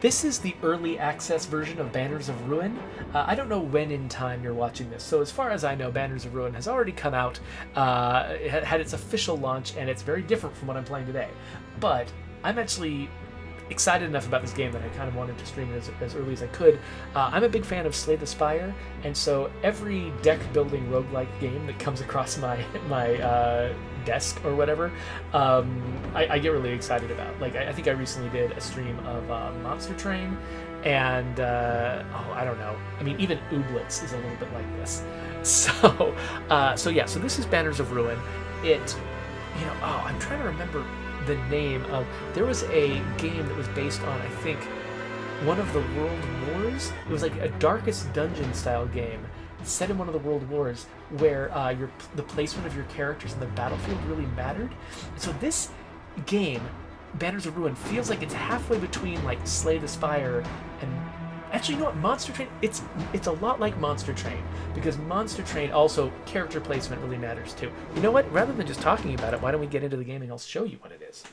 This is the early access version of Banners of Ruin. I don't know when in time you're watching this, so as far as I know, Banners of Ruin has already come out, it had its official launch, and it's very different from what I'm playing today. But I'm actually excited enough about this game that I kind of wanted to stream it as early as I could. I'm a big fan of Slay the Spire, and so every deck building roguelike game that comes across my desk or whatever, I get really excited about. Like I think I recently did a stream of Monster Train, and I don't know. I mean, even Ooblets is a little bit like this. So this is Banners of Ruin. I'm trying to remember the name of. There was a game that was based on, I think, one of the World Wars. It was like a Darkest Dungeon style game set in one of the World Wars, where the placement of your characters in the battlefield really mattered. So this game, Banners of Ruin, feels like it's halfway between like Slay the Spire and actually, you know what? Monster Train. It's a lot like Monster Train, because Monster Train also character placement really matters too. You know what? Rather than just talking about it, why don't we get into the game and I'll show you what it is.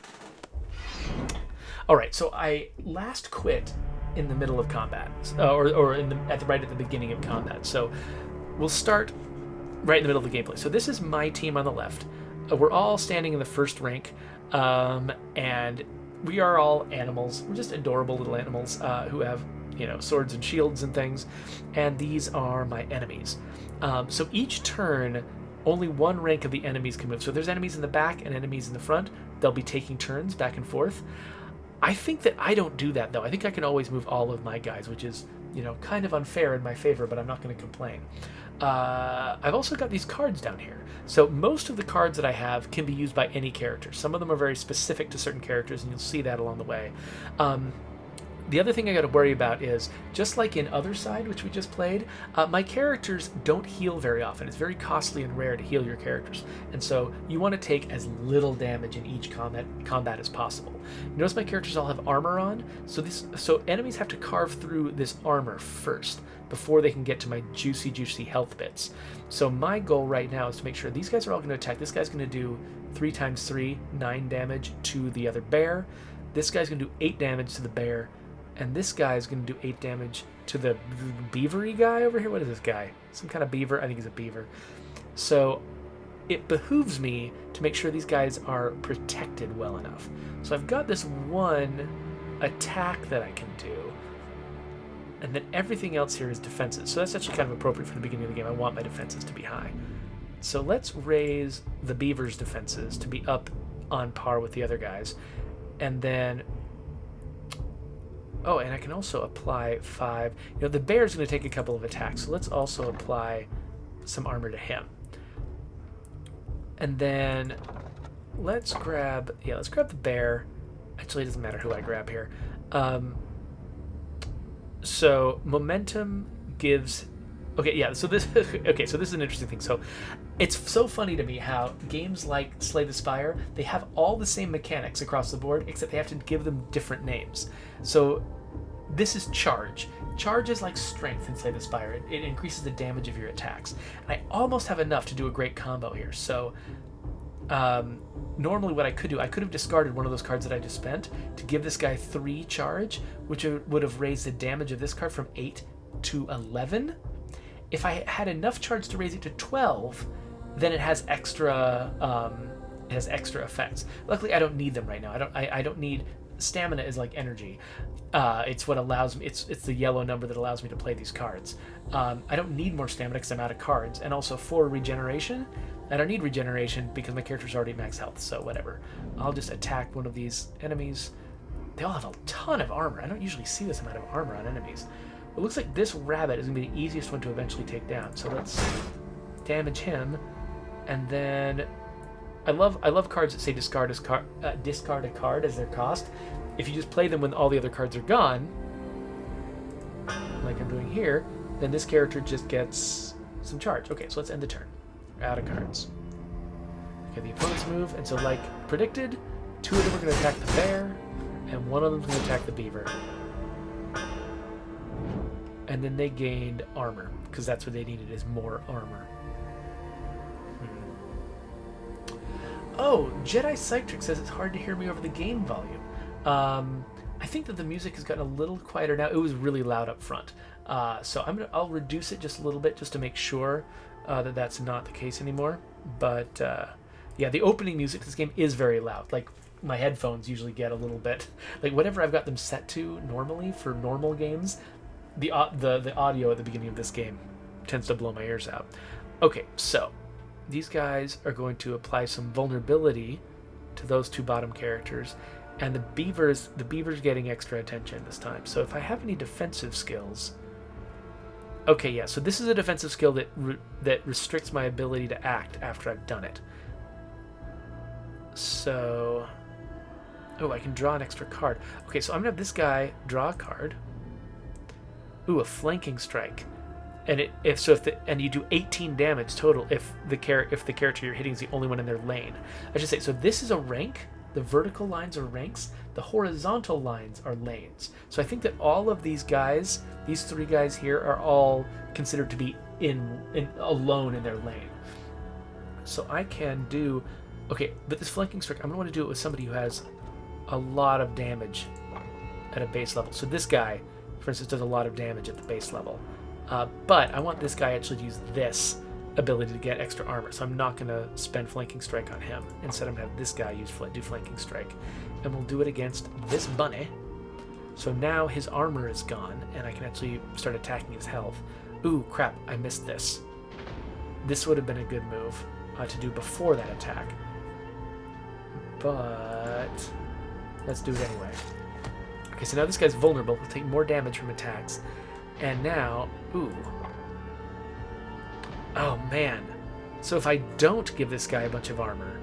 All right. So I last quit in the middle of combat, right at the beginning of combat. So we'll start right in the middle of the gameplay. So this is my team on the left. We're all standing in the first rank, and we are all animals. We're just adorable little animals who have, swords and shields and things. And these are my enemies. So each turn, only one rank of the enemies can move. So there's enemies in the back and enemies in the front. They'll be taking turns back and forth. I think that I don't do that, though. I think I can always move all of my guys, which is, kind of unfair in my favor, but I'm not going to complain. I've also got these cards down here. So most of the cards that I have can be used by any character. Some of them are very specific to certain characters, and you'll see that along the way. The other thing I got to worry about is, just like in Other Side, which we just played, my characters don't heal very often. It's very costly and rare to heal your characters. And so you want to take as little damage in each combat as possible. You notice my characters all have armor on, so enemies have to carve through this armor first before they can get to my juicy health bits. So my goal right now is to make sure these guys are all going to attack. This guy's going to do 3 times 3, 9 damage to the other bear. This guy's going to do 8 damage to the bear. And this guy is going to do 8 damage to the beavery guy over here. What is this guy? Some kind of beaver? I think he's a beaver. So it behooves me to make sure these guys are protected well enough. So I've got this one attack that I can do. And then everything else here is defenses. So that's actually kind of appropriate for the beginning of the game. I want my defenses to be high. So let's raise the beaver's defenses to be up on par with the other guys. And then... Oh, and I can also apply 5. The bear's going to take a couple of attacks, so let's also apply some armor to him. And then let's grab the bear. Actually, it doesn't matter who I grab here. So momentum gives... Okay, yeah, so this is an interesting thing. So it's so funny to me how games like Slay the Spire, they have all the same mechanics across the board, except they have to give them different names. So this is Charge. Charge is like Strength in Slay the Spire. It increases the damage of your attacks. And I almost have enough to do a great combo here. So normally what I could have discarded one of those cards that I just spent to give this guy 3 Charge, which would have raised the damage of this card from 8 to 11. If I had enough charge to raise it to 12, then it has extra effects. Luckily, I don't need them right now. I don't need... Stamina is like energy. It's what allows me... It's the yellow number that allows me to play these cards. I don't need more stamina because I'm out of cards. And also for regeneration, I don't need regeneration because my character's already max health, so whatever. I'll just attack one of these enemies. They all have a ton of armor. I don't usually see this amount of armor on enemies. It looks like this rabbit is going to be the easiest one to eventually take down. So let's damage him. And then I love cards that say discard a card as their cost. If you just play them when all the other cards are gone, like I'm doing here, then this character just gets some charge. Okay, so let's end the turn. We're out of cards. Okay, the opponent's move, and so like predicted, 2 of them are going to attack the bear, and 1 of them is going to attack the beaver. And then they gained armor, because that's what they needed, is more armor. Oh, Jedi Psychic says it's hard to hear me over the game volume. I think that the music has gotten a little quieter now. It was really loud up front. So I'll reduce it just a little bit just to make sure that that's not the case anymore. But yeah, the opening music to this game is very loud. Like, my headphones usually get a little bit, like, whatever I've got them set to normally for normal games, the audio at the beginning of this game tends to blow my ears out. Okay, so these guys are going to apply some vulnerability to those two bottom characters, and the beaver's getting extra attention this time. So if I have any defensive skills, okay, yeah, so this is a defensive skill that restricts my ability to act after I've done it. So, oh, I can draw an extra card. Okay, so I'm gonna have this guy draw a card. Ooh, a flanking strike, and and you do 18 damage total if the character you're hitting is the only one in their lane. I should say, so this is a rank. The vertical lines are ranks. The horizontal lines are lanes. So I think that all of these guys, these three guys here, are all considered to be in alone in their lane. So I can do, okay, but this flanking strike, I'm gonna want to do it with somebody who has a lot of damage at a base level. So this guy, for instance, does a lot of damage at the base level. But I want this guy actually to use this ability to get extra armor, so I'm not going to spend flanking strike on him. Instead, I'm going to have this guy do flanking strike, and we'll do it against this bunny. So now his armor is gone, and I can actually start attacking his health. Ooh, crap, I missed this. This would have been a good move to do before that attack, but let's do it anyway. Okay, so now this guy's vulnerable. He'll take more damage from attacks, and now, ooh. Oh, man. So if I don't give this guy a bunch of armor,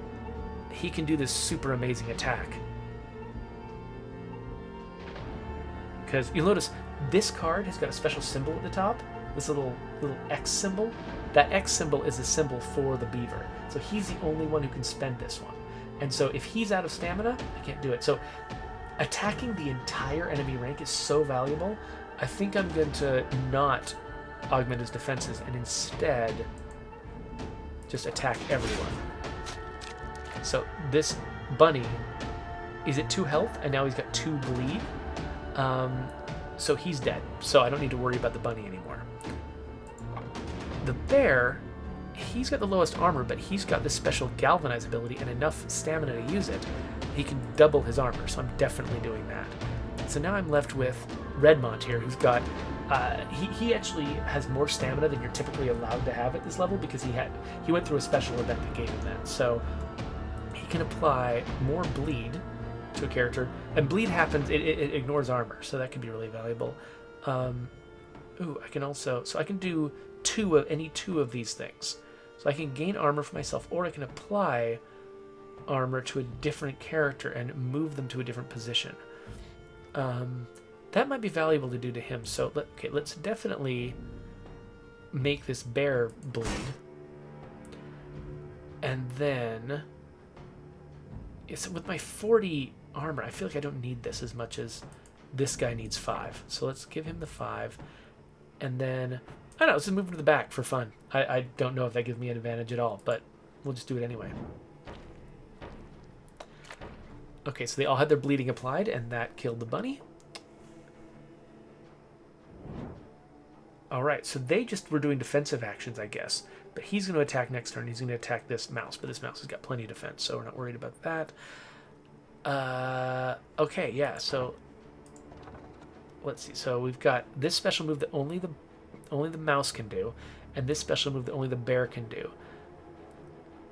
he can do this super amazing attack. Because you'll notice this card has got a special symbol at the top. This little X symbol. That X symbol is a symbol for the beaver. So he's the only one who can spend this one. And so if he's out of stamina, I can't do it. So attacking the entire enemy rank is so valuable. I think I'm going to not augment his defenses and instead just attack everyone. So this bunny is at 2 health, and now he's got 2 bleed. So he's dead. So I don't need to worry about the bunny anymore. The bear, he's got the lowest armor, but he's got this special galvanize ability and enough stamina to use it. He can double his armor, so I'm definitely doing that. So now I'm left with Redmont here, who's got he actually has more stamina than you're typically allowed to have at this level, because he went through a special event that gave him that. So he can apply more bleed to a character, and bleed happens, it ignores armor, so that can be really valuable. Ooh, I can also, so I can do any two of these things. So I can gain armor for myself, or I can apply armor to a different character and move them to a different position. That might be valuable to do to him. So let's definitely make this bear bleed. And then, so with my 40 armor, I feel like I don't need this as much as this guy needs 5. So let's give him the 5. And then, I don't know, let's just move him to the back for fun. I don't know if that gives me an advantage at all, but we'll just do it anyway. Okay, so they all had their bleeding applied, and that killed the bunny. Alright, so they just were doing defensive actions, I guess. But he's going to attack next turn. He's going to attack this mouse, but this mouse has got plenty of defense, so we're not worried about that. Okay, yeah, so let's see. So we've got this special move that only the mouse can do, and this special move that only the bear can do.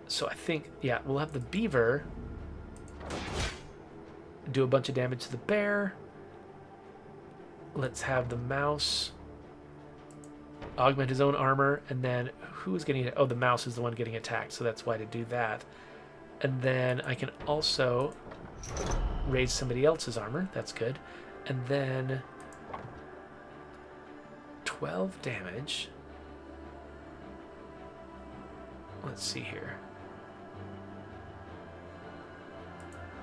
So I think, yeah, we'll have the beaver do a bunch of damage to the bear. Let's have the mouse augment his own armor, and then who's getting it? Oh, the mouse is the one getting attacked, so that's why to do that. And then I can also raise somebody else's armor. That's good. And then 12 damage. Let's see here.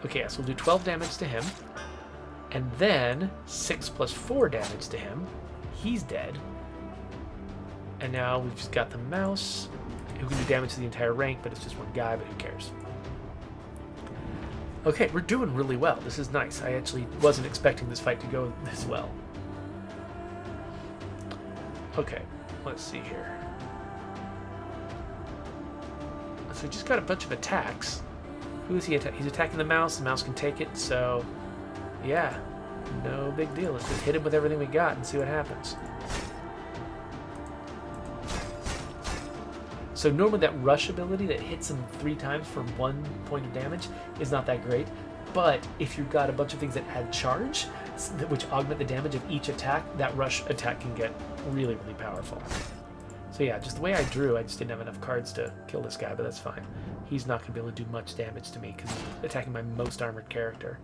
Okay, so we'll do 12 damage to him, and then 6 plus 4 damage to him. He's dead. And now we've just got the mouse, who can do damage to the entire rank, but it's just one guy, but who cares? Okay, we're doing really well. This is nice. I actually wasn't expecting this fight to go this well. Okay, let's see here. So he just got a bunch of attacks. Who is he attacking? He's attacking the mouse. The mouse can take it, so yeah, no big deal. Let's just hit him with everything we got and see what happens. So normally that rush ability that hits him 3 times for 1 point of damage is not that great. But if you've got a bunch of things that add charge, which augment the damage of each attack, that rush attack can get really, really powerful. So yeah, just the way I drew, I just didn't have enough cards to kill this guy, but that's fine. He's not going to be able to do much damage to me because he's attacking my most armored character.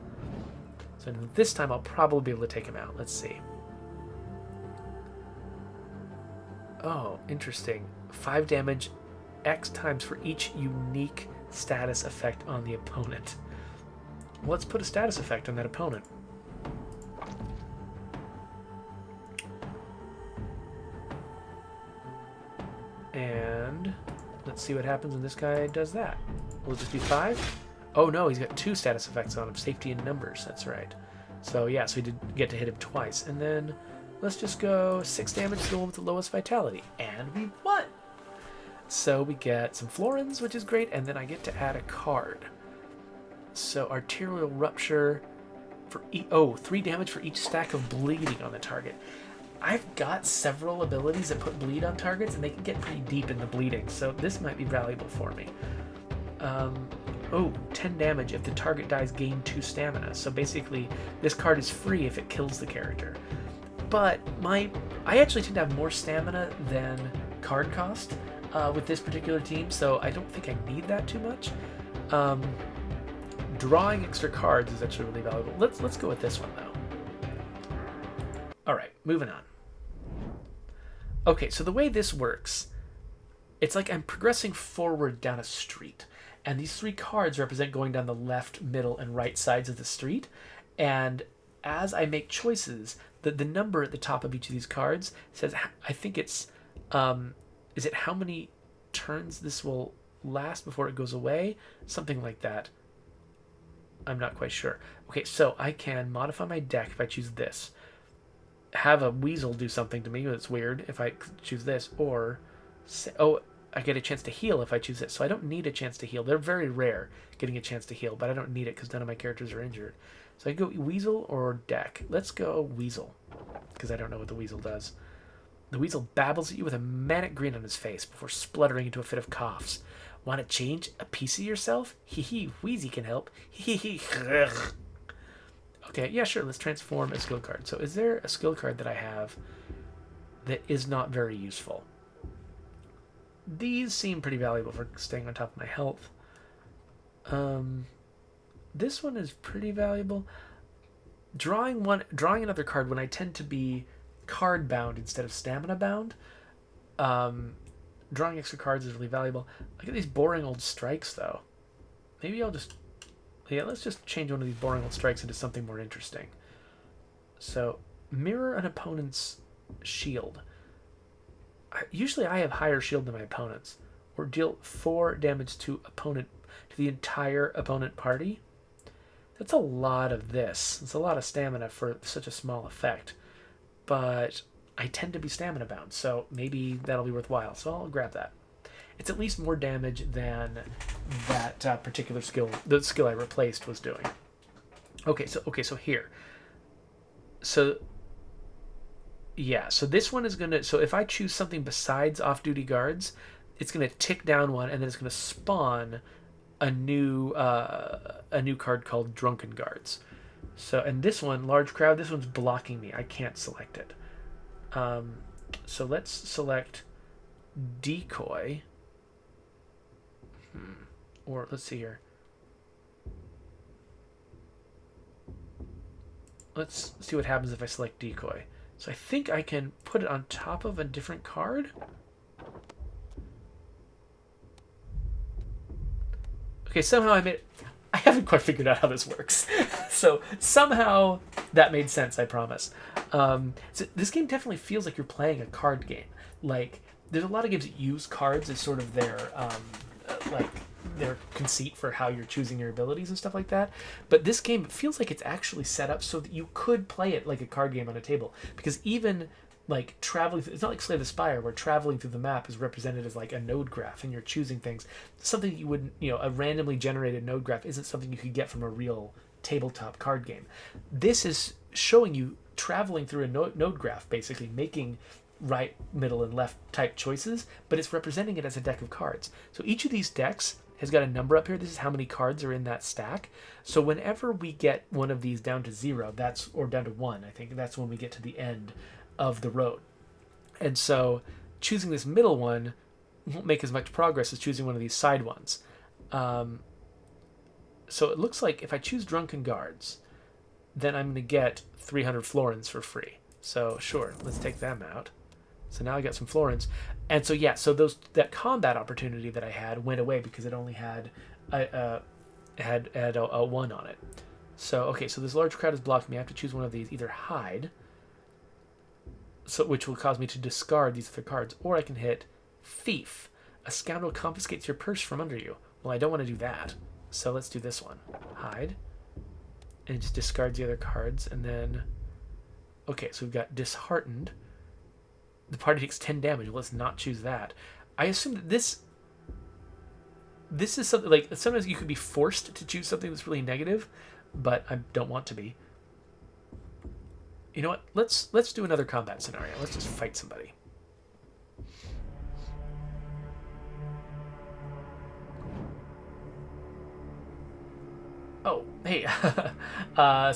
So this time I'll probably be able to take him out. Let's see. Oh, interesting. 5 damage, X times for each unique status effect on the opponent. Well, let's put a status effect on that opponent. And let's see what happens when this guy does that. Will it just be 5? Oh no, he's got 2 status effects on him. Safety and numbers, that's right. So yeah, so he did get to hit him twice. And then let's just go 6 damage to the one with the lowest vitality. And we won! So we get some florins, which is great, and then I get to add a card. So arterial rupture for 3 damage for each stack of bleeding on the target. I've got several abilities that put bleed on targets, and they can get pretty deep in the bleeding, so this might be valuable for me. 10 damage if the target dies, gain 2 stamina. So basically, this card is free if it kills the character. But I actually tend to have more stamina than card cost with this particular team, so I don't think I need that too much. Drawing extra cards is actually really valuable. Let's go with this one though. All right, moving on. Okay, so the way this works, it's like I'm progressing forward down a street, and these 3 cards represent going down the left, middle, and right sides of the street. And as I make choices, the number at the top of each of these cards says, I think it's, is it how many turns this will last before it goes away? Something like that. I'm not quite sure. Okay, so I can modify my deck if I choose this. Have a weasel do something to me that's weird if I choose this, or I get a chance to heal if I choose it. So I don't need a chance to heal. They're very rare, getting a chance to heal, but I don't need it because none of my characters are injured. So I go weasel or deck. Let's go weasel, because I don't know what the weasel does. The weasel babbles at you with a manic grin on his face before spluttering into a fit of coughs. Want to change a piece of yourself? Hee hee, Wheezy can help. Hee hee. Okay, yeah, sure, let's transform a skill card. So is there a skill card that I have that is not very useful? These seem pretty valuable for staying on top of my health. This one is pretty valuable. Drawing another card when I tend to be card bound instead of stamina bound. Drawing extra cards is really valuable. Look at these boring old strikes, though. Maybe I'll just... Yeah, let's just change one of these boring old strikes into something more interesting. So, mirror an opponent's shield. Usually I have higher shield than my opponents. Or deal 4 damage to the entire opponent party. That's a lot of this. It's a lot of stamina for such a small effect. But I tend to be stamina bound, so maybe that'll be worthwhile. So I'll grab that. It's at least more damage than that particular skill, the skill I replaced, was doing. Okay, so here. So yeah, so this one is gonna. So if I choose something besides off-duty guards, it's gonna tick down 1, and then it's gonna spawn a new card called Drunken Guards. So, and this one, Large Crowd, this one's blocking me. I can't select it. So let's select Decoy. Or let's see here. Let's see what happens if I select Decoy. So I think I can put it on top of a different card. Okay, somehow I haven't quite figured out how this works. So somehow that made sense, I promise. So this game definitely feels like you're playing a card game. Like, there's a lot of games that use cards as sort of their, like, their conceit for how you're choosing your abilities and stuff like that. But this game feels like it's actually set up so that you could play it like a card game on a table, because even like traveling it's not like Slay the Spire where traveling through the map is represented as like a node graph and you're choosing things. Something you wouldn't, a randomly generated node graph isn't something you could get from a real tabletop card game. This is showing you traveling through a node graph, basically making right, middle, and left type choices, but it's representing it as a deck of cards. So each of these decks has got a number up here. This is how many cards are in that stack. So whenever we get one of these down to 0, or down to 1, I think that's when we get to the end of the road. And so choosing this middle one won't make as much progress as choosing one of these side ones. So it looks like if I choose Drunken Guards, then I'm going to get 300 florins for free. So sure, let's take them out. So now I got some florins. And so yeah, so that combat opportunity that I had went away because it only had a 1 on it. So okay, so this large crowd is blocking me. I have to choose one of these, either hide, which will cause me to discard these other cards, or I can hit thief. A scoundrel confiscates your purse from under you. Well, I don't want to do that. So let's do this one. Hide. And it just discards the other cards. And then, okay, so we've got disheartened. The party takes 10 damage. Well, let's not choose that. I assume that this is something like, sometimes you could be forced to choose something that's really negative, but I don't want to be. You know what? Let's do another combat scenario. Let's just fight somebody. Oh, hey. I'm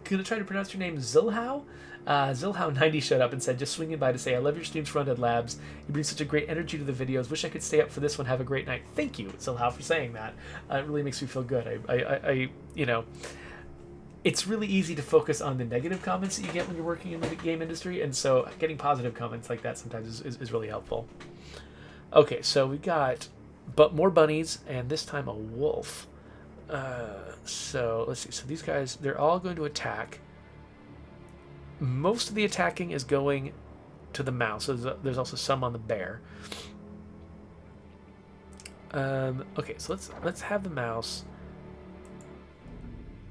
going to try to pronounce your name, Zilhao. Zilhao90 showed up and said, just swinging by to say, I love your streams for Undead Labs. You bring such a great energy to the videos. Wish I could stay up for this one. Have a great night. Thank you, Zilhao, for saying that. It really makes me feel good. It's really easy to focus on the negative comments that you get when you're working in the game industry, and so getting positive comments like that sometimes is really helpful. Okay, so we got more bunnies, and this time a wolf. So let's see. So these guys, they're all going to attack. Most of the attacking is going to the mouse. So there's also some on the bear. Okay, so let's have the mouse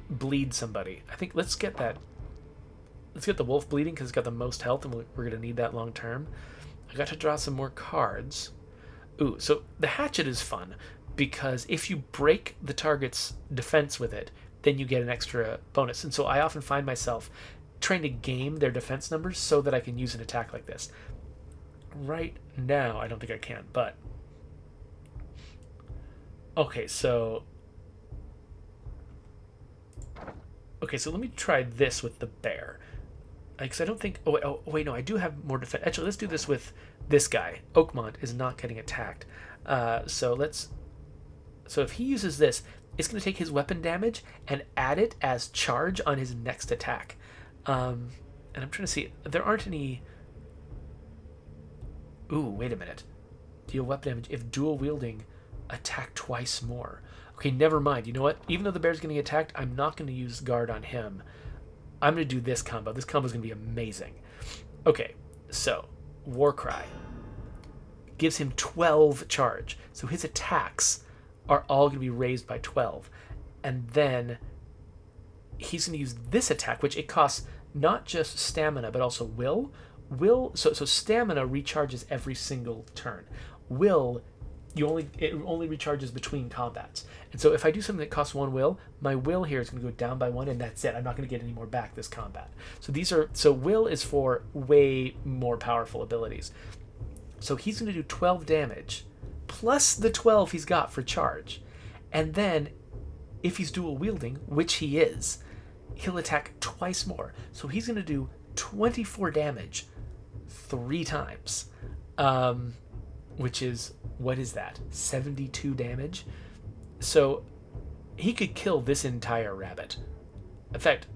bleed somebody. I think let's get the wolf bleeding because it's got the most health, and we're going to need that long term. I got to draw some more cards. Ooh, so the hatchet is fun because if you break the target's defense with it, then you get an extra bonus. And so I often find myself trying to game their defense numbers so that I can use an attack like this. Right now, I don't think I can, but okay, so let me try this with the bear. Because I don't think... Oh, wait, no, I do have more defense. Actually, let's do this with this guy. Oakmont is not getting attacked. So if he uses this, it's going to take his weapon damage and add it as charge on his next attack. And I'm trying to see... There aren't any... Ooh, wait a minute. Deal weapon damage if dual wielding, attack twice more. Okay, never mind. You know what? Even though the bear's getting attacked, I'm not going to use guard on him. I'm going to do this combo. This combo is going to be amazing. Okay, so Warcry gives him 12 charge. So his attacks are all going to be raised by 12. And then he's going to use this attack, which it costs not just stamina, but also will. So stamina recharges every single turn. Will, it only recharges between combats. And so if I do something that costs 1 will, my will here is going to go down by 1, and that's it. I'm not going to get any more back this combat. So will is for way more powerful abilities. So he's going to do 12 damage plus the 12 he's got for charge. And then if he's dual wielding, which he is, he'll attack twice more. So he's going to do 24 damage 3 times. Which is, what is that? 72 damage? So he could kill this entire rabbit. In fact,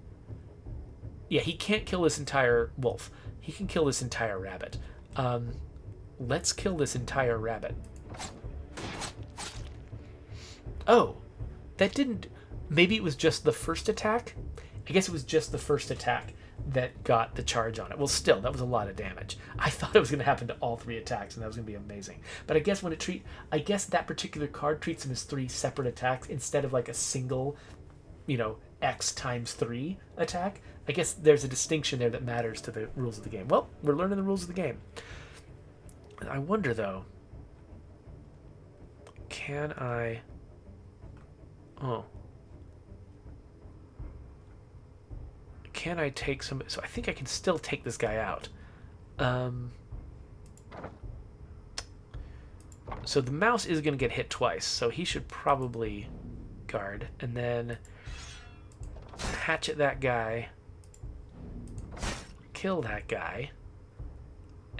yeah, he can't kill this entire wolf. He can kill this entire rabbit. Let's kill this entire rabbit. Oh, that didn't... Maybe it was just the first attack? I guess it was just the first attack that got the charge on it. Well, still, that was a lot of damage. I thought it was going to happen to all 3 attacks, and that was going to be amazing. But I guess I guess that particular card treats them as 3 separate attacks instead of like a single, X times 3 attack. I guess there's a distinction there that matters to the rules of the game. Well, we're learning the rules of the game. I wonder, though, can I... Oh. Can I take some... So I think I can still take this guy out. So the mouse is going to get hit twice, so he should probably guard. And then hatchet that guy. Kill that guy.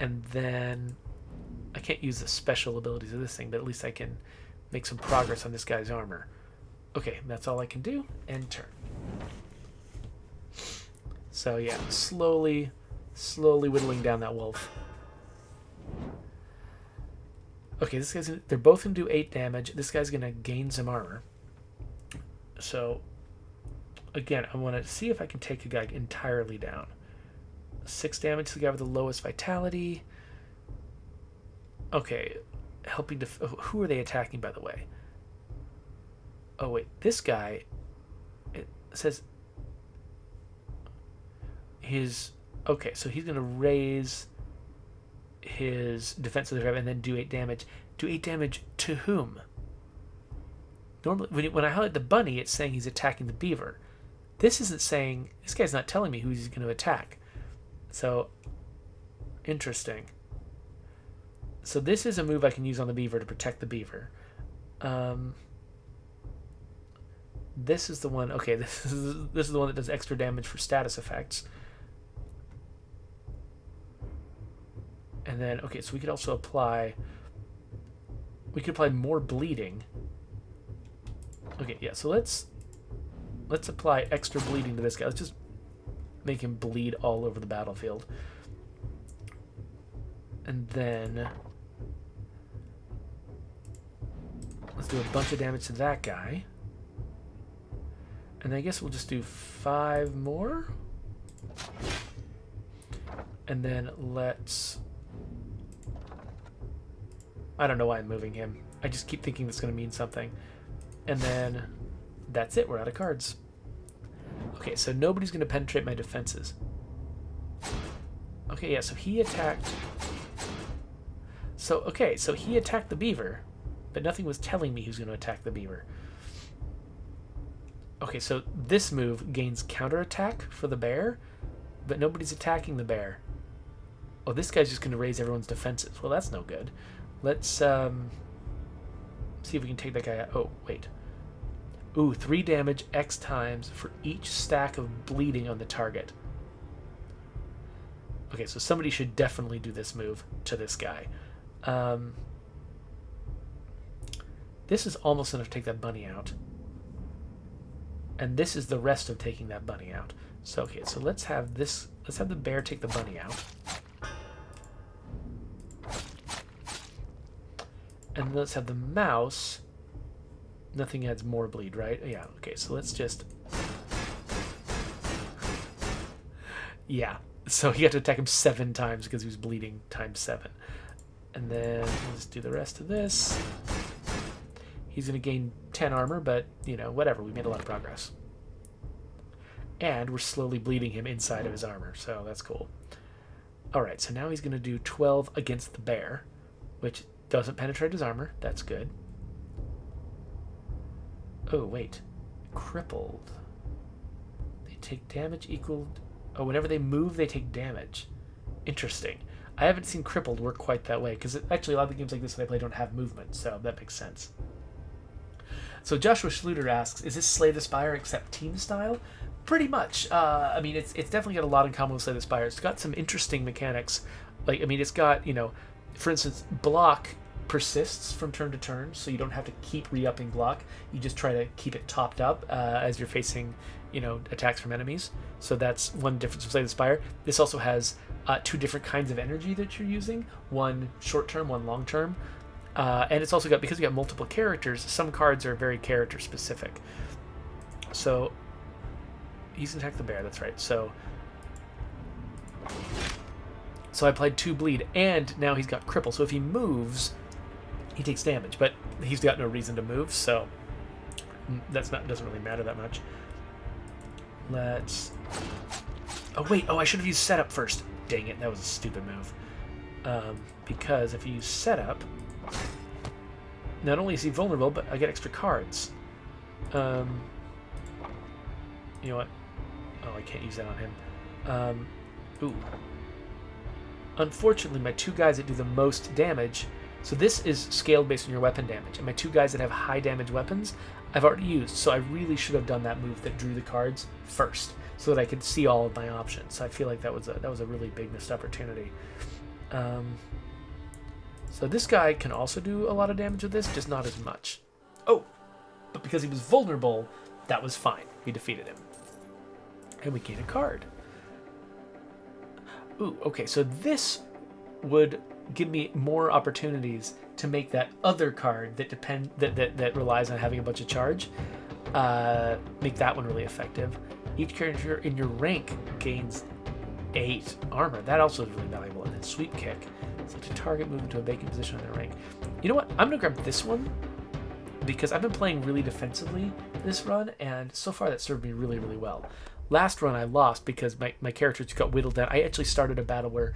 And then... I can't use the special abilities of this thing, but at least I can make some progress on this guy's armor. Okay, that's all I can do. End turn. So yeah, slowly whittling down that wolf. Okay, they're both gonna do 8 damage. This guy's gonna gain some armor. So again, I want to see if I can take a guy entirely down. 6 damage to the guy with the lowest vitality. Okay, helping to... who are they attacking, by the way? Oh, wait. This guy... It says... his... Okay, so he's going to raise his defensive drive and then do 8 damage. Do 8 damage to whom? Normally, when I highlight the bunny, it's saying he's attacking the beaver. This isn't saying... This guy's not telling me who he's going to attack. So, interesting. So this is a move I can use on the beaver to protect the beaver. This is the one... Okay, this is the one that does extra damage for status effects. And then, okay, so we could also apply... We could apply more bleeding. Okay, yeah, so let's apply extra bleeding to this guy. Let's just make him bleed all over the battlefield. And then... Let's do a bunch of damage to that guy. And then I guess we'll just do 5 more. And then let's... I don't know why I'm moving him. I just keep thinking that's going to mean something. And then that's it. We're out of cards. Okay, so nobody's going to penetrate my defenses. Okay, yeah, so he attacked... So, okay, so he attacked the beaver, but nothing was telling me he was going to attack the beaver. Okay, so this move gains counterattack for the bear, but nobody's attacking the bear. Oh, this guy's just going to raise everyone's defenses. Well, that's no good. Let's see if we can take that guy out. Oh, wait. Ooh, 3 damage X times for each stack of bleeding on the target. Okay, so somebody should definitely do this move to this guy. This is almost enough to take that bunny out. And this is the rest of taking that bunny out. So, okay, so let's have the bear take the bunny out. And let's have the mouse. Nothing adds more bleed, right? Yeah, okay, so let's just... Yeah, so he had to attack him 7 times because he was bleeding times 7. And then let's do the rest of this. He's going to gain 10 armor, but, whatever. We made a lot of progress. And we're slowly bleeding him inside of his armor, so that's cool. Alright, so now he's going to do 12 against the bear, which doesn't penetrate his armor. That's good. Oh, wait. Crippled. They take damage equal... Oh, whenever they move, they take damage. Interesting. I haven't seen crippled work quite that way, because actually a lot of the games like this that I play don't have movement, so that makes sense. So Joshua Schluter asks, is this Slay the Spire except team style? Pretty much. I mean, it's definitely got a lot in common with Slay the Spire. It's got some interesting mechanics. Like, I mean, it's got, for instance, block persists from turn to turn, so you don't have to keep re-upping block. You just try to keep it topped up as you're facing, attacks from enemies. So that's one difference with Slay the Spire. This also has 2 different kinds of energy that you're using. One short-term, one long-term. And it's also got, because you got multiple characters, some cards are very character-specific. So, he's going to attack the bear, that's right. So, So I applied 2 bleed, and now he's got cripple. So if he moves, he takes damage, but he's got no reason to move, so doesn't really matter that much. Let's... Oh, wait. Oh, I should have used setup first. Dang it. That was a stupid move. Because if you use setup, not only is he vulnerable, but I get extra cards. You know what? Oh, I can't use that on him. Ooh. Unfortunately, my 2 guys that do the most damage... So this is scaled based on your weapon damage. And my 2 guys that have high damage weapons, I've already used. So I really should have done that move that drew the cards first, so that I could see all of my options. So I feel like that was a really big missed opportunity. So this guy can also do a lot of damage with this, just not as much. Oh, but because he was vulnerable, that was fine. We defeated him. And we gain a card. Ooh, okay, so this would give me more opportunities to make that other card that relies on having a bunch of charge. Make that one really effective. Each character in your rank gains 8 armor. That also is really valuable. And then sweep kick. Select a target, move into a vacant position on their rank. You know what? I'm gonna grab this one because I've been playing really defensively this run, and so far that served me really, really well. Last run I lost because my characters got whittled down. I actually started a battle where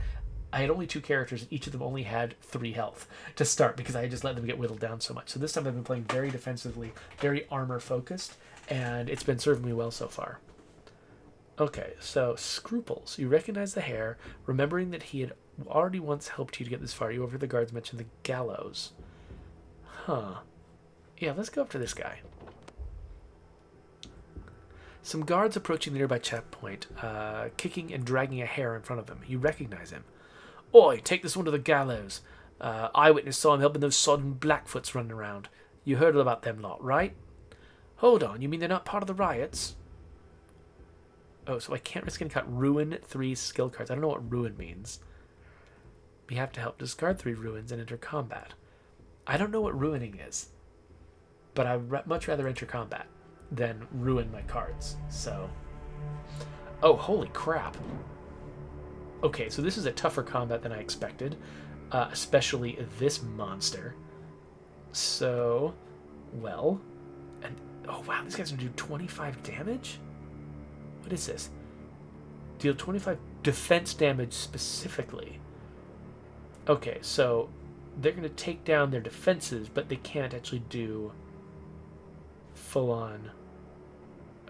I had only 2 characters, and each of them only had 3 health to start because I had just let them get whittled down so much. So this time I've been playing very defensively, very armor-focused, and it's been serving me well so far. Okay, so Scruples. You recognize the hair, remembering that he had already once helped you to get this far. You over the guards mentioned the gallows. Huh. Yeah, let's go up to this guy. Some guards approaching the nearby checkpoint, kicking and dragging a hare in front of them. You recognize him. Oi, take this one to the gallows. Eyewitness saw him helping those sodden Blackfoots running around. You heard all about them lot, right? Hold on, you mean they're not part of the riots? Oh, so I can't risk getting cut. Ruin 3 skill cards. I don't know what ruin means. We have to help discard 3 ruins and enter combat. I don't know what ruining is, but I'd much rather enter combat than ruin my cards. So, oh, holy crap. Okay, so this is a tougher combat than I expected, especially this monster. So, well, and oh wow, this guy's gonna do 25 damage? What is this? Deal 25 defense damage specifically. Okay, so they're gonna take down their defenses, but they can't actually do full on.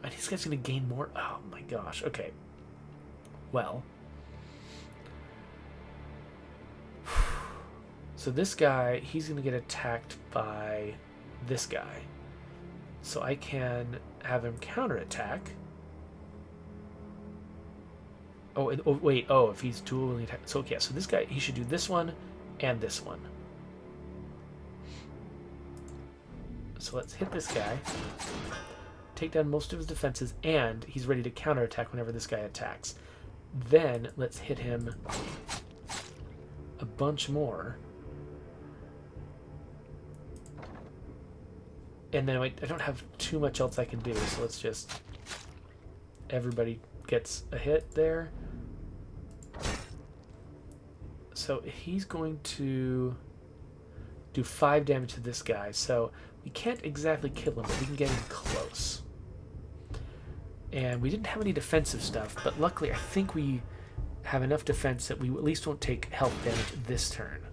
And this guy's gonna gain more. Oh my gosh, okay. Well. So this guy, he's going to get attacked by this guy. So I can have him counterattack. Oh, wait. Oh, if he's dueling attack. So, okay, so this guy, he should do this one and this one. So let's hit this guy. Take down most of his defenses, and he's ready to counterattack whenever this guy attacks. Then let's hit him a bunch more. And then I don't have too much else I can do, so let's just... Everybody gets a hit there. So he's going to do 5 damage to this guy, so we can't exactly kill him, but we can get him close. And we didn't have any defensive stuff, but luckily I think we have enough defense that we at least won't take health damage this turn.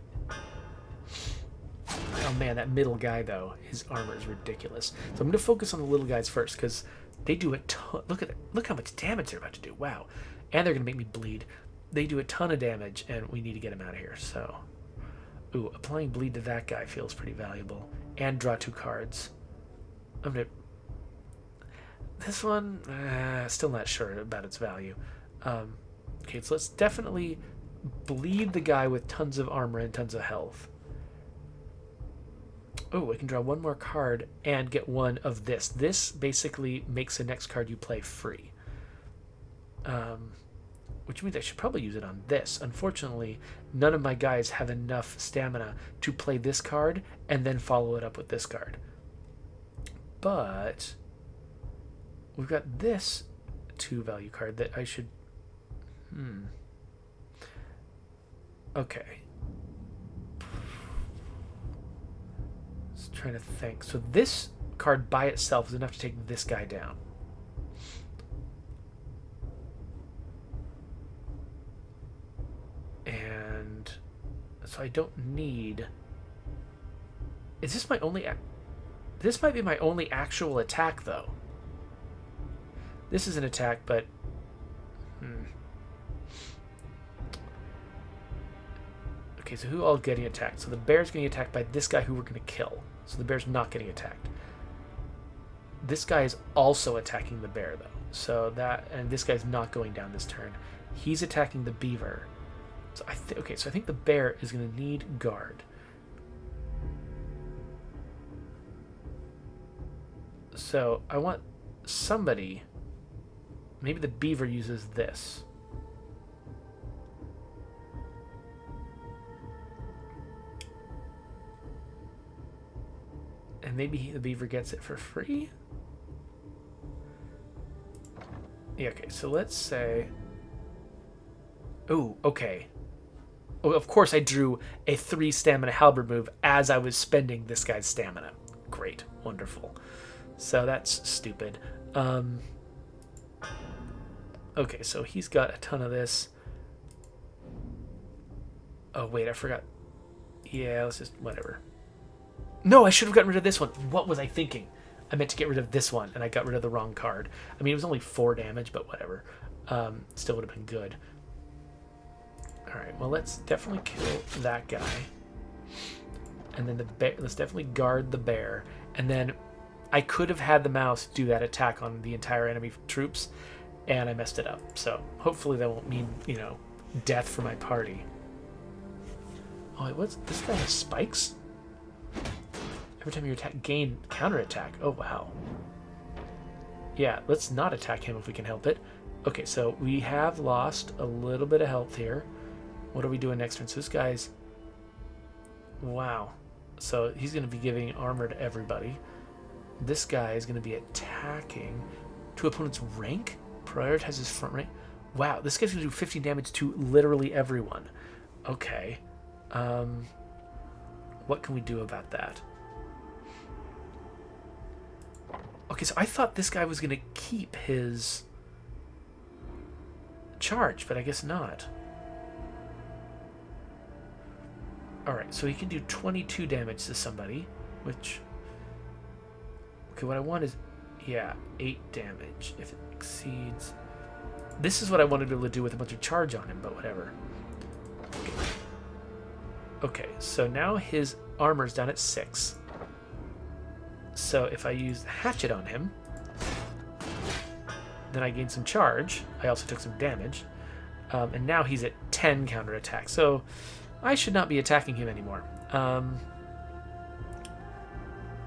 Oh man, that middle guy though, his armor is ridiculous. So I'm going to focus on the little guys first because they do a ton. Look how much damage they're about to do. Wow. And they're going to make me bleed. They do a ton of damage, and we need to get him out of here. So, ooh, applying bleed to that guy feels pretty valuable. And draw 2 cards. I'm going to... This one, still not sure about its value. Okay, so let's definitely bleed the guy with tons of armor and tons of health. Oh, I can draw 1 more card and get 1 of this. This basically makes the next card you play free. Which means I should probably use it on this. Unfortunately, none of my guys have enough stamina to play this card and then follow it up with this card. But we've got this 2 value card that I should... Okay. Just trying to think. So this card by itself is enough to take this guy down. And so I don't need... Is this my only... This might be my only actual attack, though. This is an attack, but... Okay, so who all getting attacked? So the bear's getting attacked by this guy who we're going to kill. So the bear's not getting attacked. This guy is also attacking the bear, though. So that... And this guy's not going down this turn. He's attacking the beaver. So okay, so I think the bear is going to need guard. So I want somebody... Maybe the beaver uses this. And maybe the beaver gets it for free? Yeah, okay, so let's say... Ooh, okay. Oh, of course I drew a 3 stamina halberd move as I was spending this guy's stamina. Great, wonderful. So that's stupid. Okay, so he's got a ton of this. Oh, wait, I forgot. Yeah, let's just... Whatever. No, I should have gotten rid of this one. What was I thinking? I meant to get rid of this one, and I got rid of the wrong card. I mean, it was only 4 damage, but whatever. Still would have been good. Alright, well, let's definitely kill that guy. And then the bear... Let's definitely guard the bear. And then I could have had the mouse do that attack on the entire enemy troops, and I messed it up. So hopefully that won't mean, you know, death for my party. Oh, wait, what's... This guy has spikes? Every time you attack, gain counterattack. Oh, wow. Yeah, let's not attack him if we can help it. Okay, so we have lost a little bit of health here. What are we doing next turn? So this guy's... Wow. So he's going to be giving armor to everybody. This guy is going to be attacking to opponent's rank. Prioritize his front rank. Wow, this guy's going to do 15 damage to literally everyone. Okay. What can we do about that? Okay, so I thought this guy was going to keep his charge, but I guess not. Alright, so he can do 22 damage to somebody, which... Okay, what I want is... Yeah, 8 damage if it exceeds... This is what I wanted to be able to do with a bunch of charge on him, but whatever. Okay, so now his armor's down at 6. So if I use the hatchet on him, then I gain some charge. I also took some damage. And now he's at 10 counterattack. So I should not be attacking him anymore.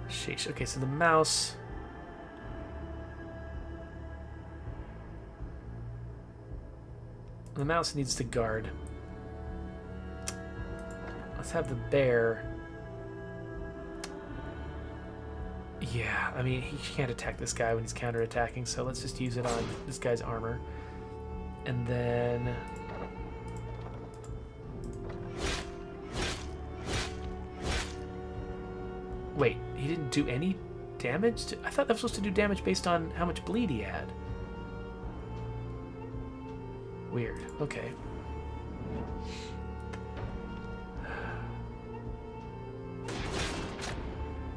Sheesh. Okay, so the mouse... The mouse needs to guard. Let's have the bear... Yeah, I mean, he can't attack this guy when he's counterattacking, so let's just use it on this guy's armor. And then... Wait, he didn't do any damage? I thought that was supposed to do damage based on how much bleed he had. Weird. Okay.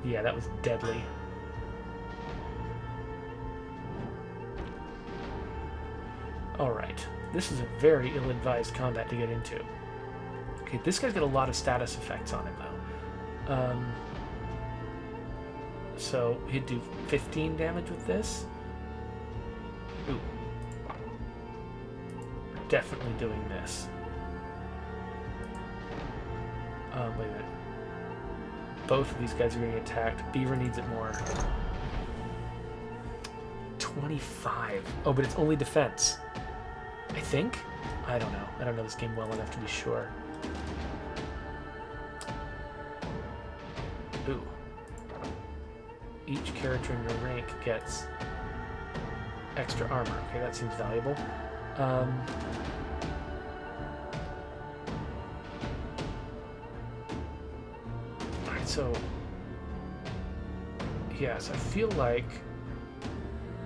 Yeah, that was deadly. Alright. This is a very ill-advised combat to get into. Okay, this guy's got a lot of status effects on him, though. So, he'd do 15 damage with this. Ooh. We're definitely doing this. Wait a minute. Both of these guys are getting attacked. Beaver needs it more. 25. Oh, but it's only defense. I think? I don't know. I don't know this game well enough to be sure. Ooh. Each character in your rank gets extra armor. Okay, that seems valuable. so... Yes, I feel like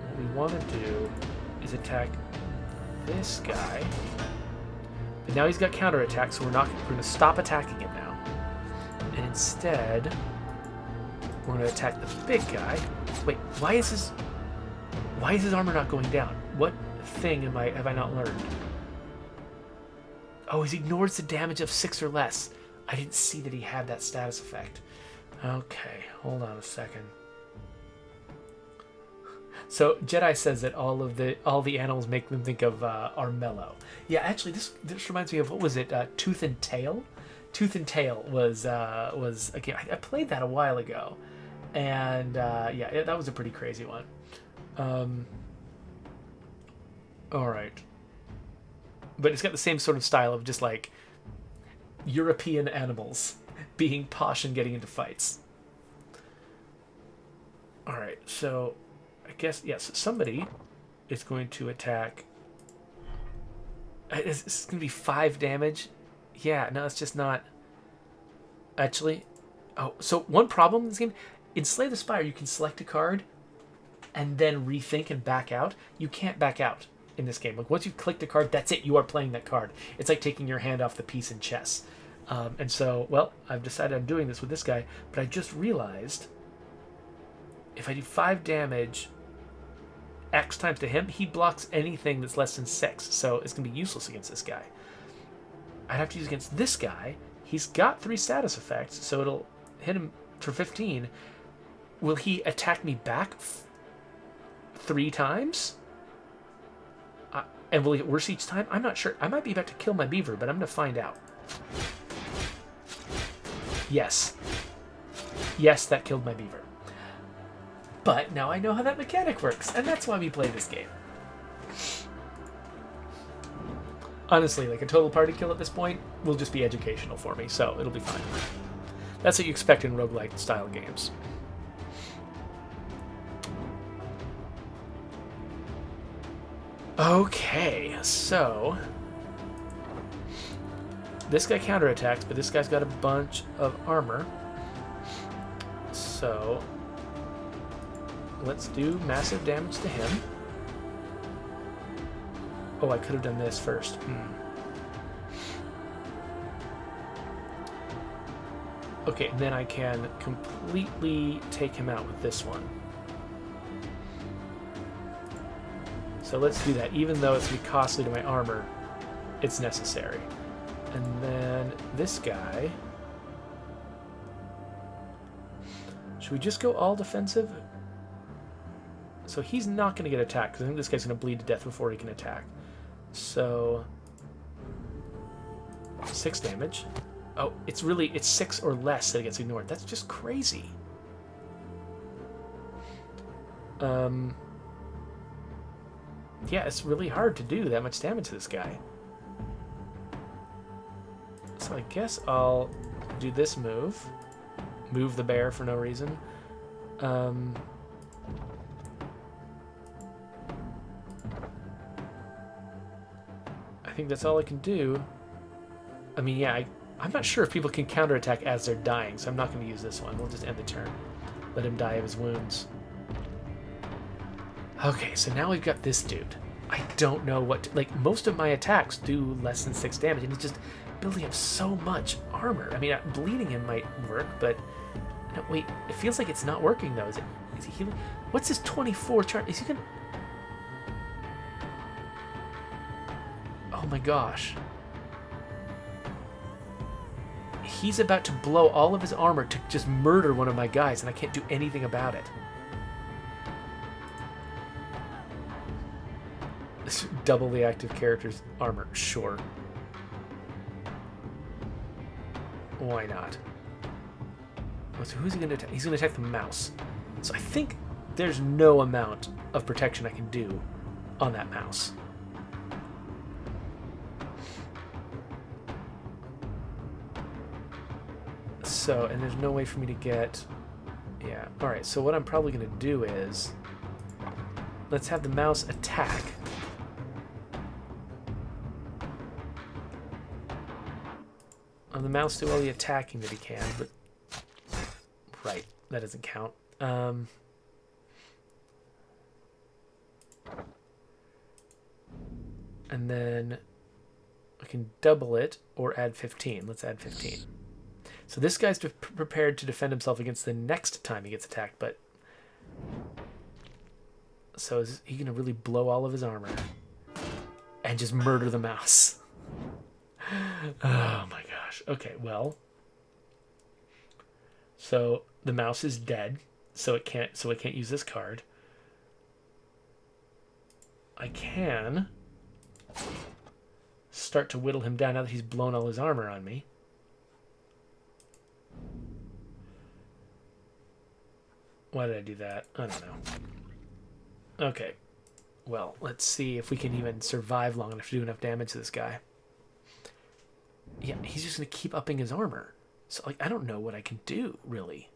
what we want to do is attack this guy. But now he's got counterattack, so we're going to stop attacking him now. And instead, we're going to attack the big guy. Wait, why is his armor not going down? What thing have I not learned? Oh, he ignores the damage of 6 or less. I didn't see that he had that status effect. Okay, hold on a second. So Jedi says that all the animals make them think of Armello. Yeah, actually, this reminds me of, what was it? Tooth and Tail. Tooth and Tail was a game. I played that a while ago, and yeah, that was a pretty crazy one. All right, but it's got the same sort of style of just like European animals being posh and getting into fights. All right, so I guess, yes, somebody is going to attack. It's going to be 5 damage. Yeah, no, it's just not. Actually, oh, so one problem in this game, in Slay the Spire, you can select a card and then rethink and back out. You can't back out in this game. Like, once you've clicked a card, that's it. You are playing that card. It's like taking your hand off the piece in chess. And so, well, I've decided I'm doing this with this guy, but I just realized if I do 5 damage X times to him, he blocks anything that's less than 6, so it's going to be useless against this guy. I'd have to use against this guy. He's got 3 status effects, so it'll hit him for 15. Will he attack me back 3 times? And will he get worse each time? I'm not sure. I might be about to kill my beaver, but I'm going to find out. Yes. Yes, that killed my beaver. But now I know how that mechanic works, and that's why we play this game. Honestly, like a total party kill at this point will just be educational for me, so it'll be fine. That's what you expect in roguelike style games. Okay, so this guy counterattacks, but this guy's got a bunch of armor. So let's do massive damage to him. Oh, I could have done this first. Okay, and then I can completely take him out with this one. So let's do that. Even though it's going to be costly to my armor, it's necessary. And then this guy. Should we just go all defensive? So he's not going to get attacked, because I think this guy's going to bleed to death before he can attack. So 6 damage. Oh, it's 6 or less that it gets ignored. That's just crazy. Yeah, it's really hard to do that much damage to this guy. So I guess I'll do this move. Move the bear for no reason. I think that's all I can do. I mean, yeah, I'm not sure if people can counterattack as they're dying, so I'm not going to use this one. We'll just end the turn. Let him die of his wounds. Okay, so now we've got this dude. I don't know what to, like, most of my attacks do less than 6 damage, and he's just building up so much armor. I mean, bleeding him might work, but no, wait, it feels like it's not working though. Is he healing? What's his 24 chart? Is he gonna? Oh my gosh. He's about to blow all of his armor to just murder one of my guys, and I can't do anything about it. Double the active character's armor, sure. Why not? Oh, so who's he going to attack? He's going to attack the mouse. So I think there's no amount of protection I can do on that mouse. So, and there's no way for me to get... Yeah, alright, so what I'm probably going to do is... Let's have the mouse attack. The mouse do all the attacking that he can, but Right, that doesn't count. And then I can double it or add 15. Let's add 15. So this guy's prepared to defend himself against the next time he gets attacked, but... So is he going to really blow all of his armor and just murder the mouse? Oh my gosh. Okay, well... So the mouse is dead, so it can't use this card. I can start to whittle him down now that he's blown all his armor on me. Why did I do that? I don't know. Okay. Well, let's see if we can even survive long enough to do enough damage to this guy. Yeah, he's just going to keep upping his armor. So, like, I don't know what I can do, really.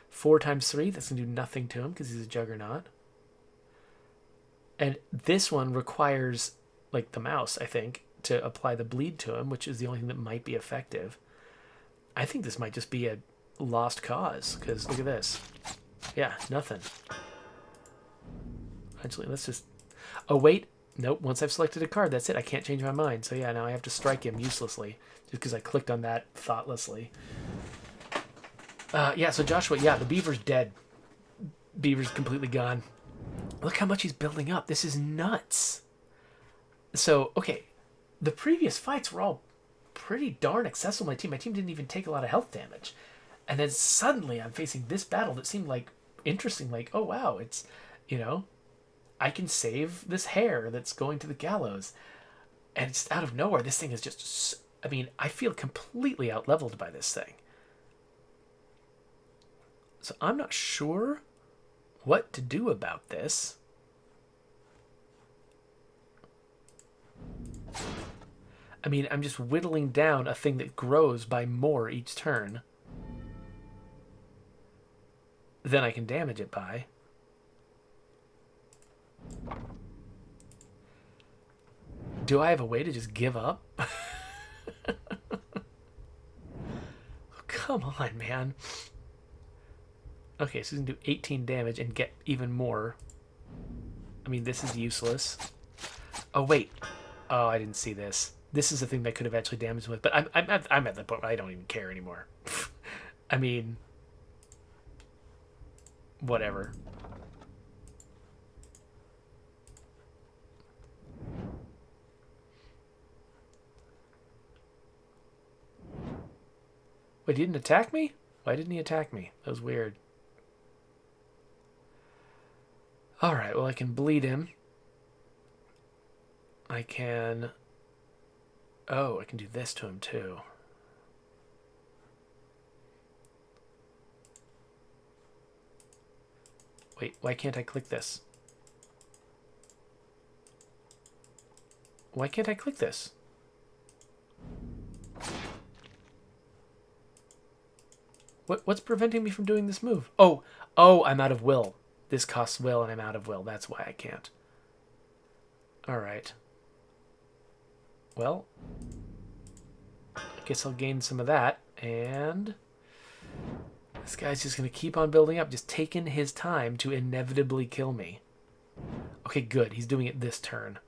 4 times 3, that's going to do nothing to him because he's a juggernaut. And this one requires, like, the mouse, I think, to apply the bleed to him, which is the only thing that might be effective. I think this might just be a lost cause, because look at this. Yeah, nothing. Actually, let's just... Oh, wait. Nope, once I've selected a card, that's it. I can't change my mind. So, yeah, now I have to strike him uselessly, just because I clicked on that thoughtlessly. Yeah, so Joshua, yeah, the beaver's dead. Beaver's completely gone. Look how much he's building up. This is nuts. So, okay, the previous fights were all pretty darn accessible to my team. My team didn't even take a lot of health damage. And then suddenly I'm facing this battle that seemed like interesting. Like, oh, wow, it's, you know, I can save this hare that's going to the gallows. And it's out of nowhere. This thing is just, I mean, I feel completely out-leveled by this thing. So I'm not sure what to do about this. I mean, I'm just whittling down a thing that grows by more each turn than I can damage it by. Do I have a way to just give up? Oh, come on, man. Okay, so he's going to do 18 damage and get even more. I mean, this is useless. Oh, wait. Oh, I didn't see this. This is the thing that could have actually damaged him with. But I'm at the point where I don't even care anymore. I mean, whatever. Wait, he didn't attack me? Why didn't he attack me? That was weird. Alright, well, I can bleed him. I can... Oh, I can do this to him, too. Wait, why can't I click this? Why can't I click this? What's preventing me from doing this move? Oh, I'm out of will. This costs will, and I'm out of will. That's why I can't. Alright. Well, I guess I'll gain some of that, and this guy's just going to keep on building up, just taking his time to inevitably kill me. Okay, good. He's doing it this turn.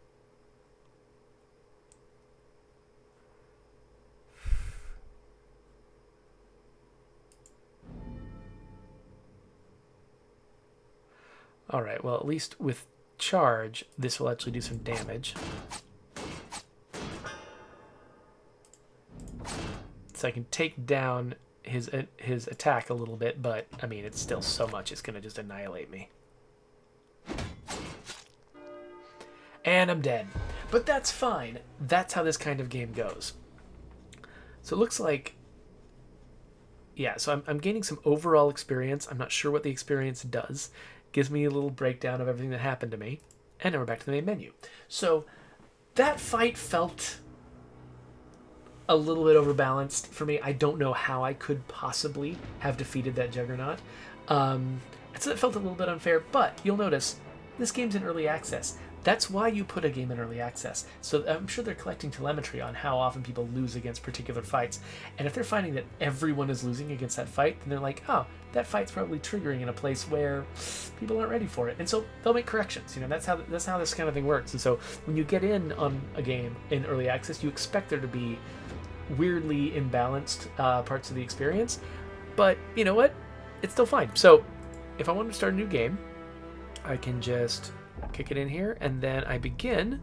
Alright, well, at least with charge, this will actually do some damage. So I can take down his attack a little bit, but, I mean, it's still so much, it's going to just annihilate me. And I'm dead. But that's fine. That's how this kind of game goes. So it looks like... Yeah, so I'm gaining some overall experience. I'm not sure what the experience does. Gives me a little breakdown of everything that happened to me. And now we're back to the main menu. So that fight felt a little bit overbalanced for me. I don't know how I could possibly have defeated that juggernaut. So it felt a little bit unfair, but you'll notice this game's in early access. That's why you put a game in early access. So I'm sure they're collecting telemetry on how often people lose against particular fights. And if they're finding that everyone is losing against that fight, then they're like, oh, that fight's probably triggering in a place where people aren't ready for it. And so they'll make corrections. That's how this kind of thing works. And so when you get in on a game in early access, you expect there to be weirdly imbalanced parts of the experience. But you know what? It's still fine. So if I want to start a new game, I can just kick it in here, and then I begin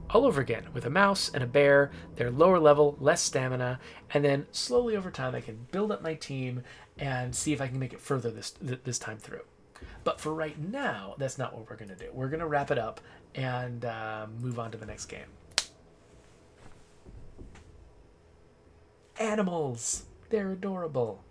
all over again with a mouse and a bear. They're lower level, less stamina, and then slowly over time I can build up my team and see if I can make it further this time through. But for right now, that's not what we're going to do. We're going to wrap it up and move on to the next game. Animals. They're adorable.